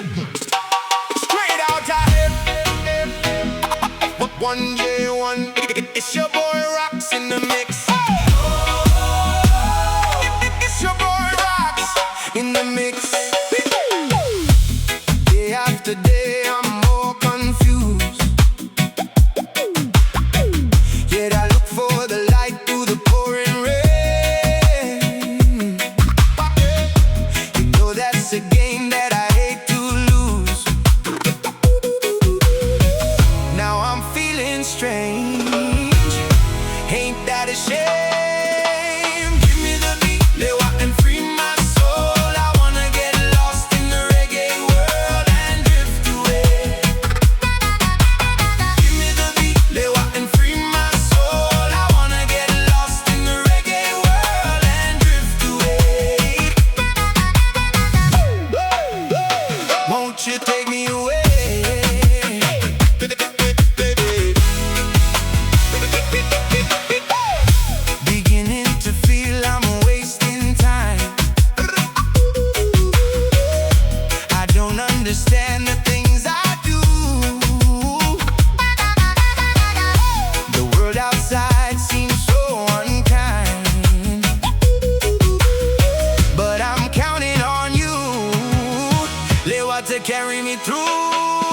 Straight out of one J1. It's your boy Rocks in the mix. It's your boy Rocks in the mix. Day after day, I'm more confused. Yet I look for the light through the pouring rain. You know that's a game that I hate to lose. Now I'm feeling strange. Ain't that a shame? Give me the beat, Lewa, and free my soul. I wanna get lost in the reggae world and drift away. Give me the beat, Lewa, and free my soul. I wanna get lost in the reggae world and drift away. Won't you take me away? Beginning to feel I'm wasting time. I don't understand the things I do. The world outside seems so unkind, but I'm counting on you, Lewa, to carry me through.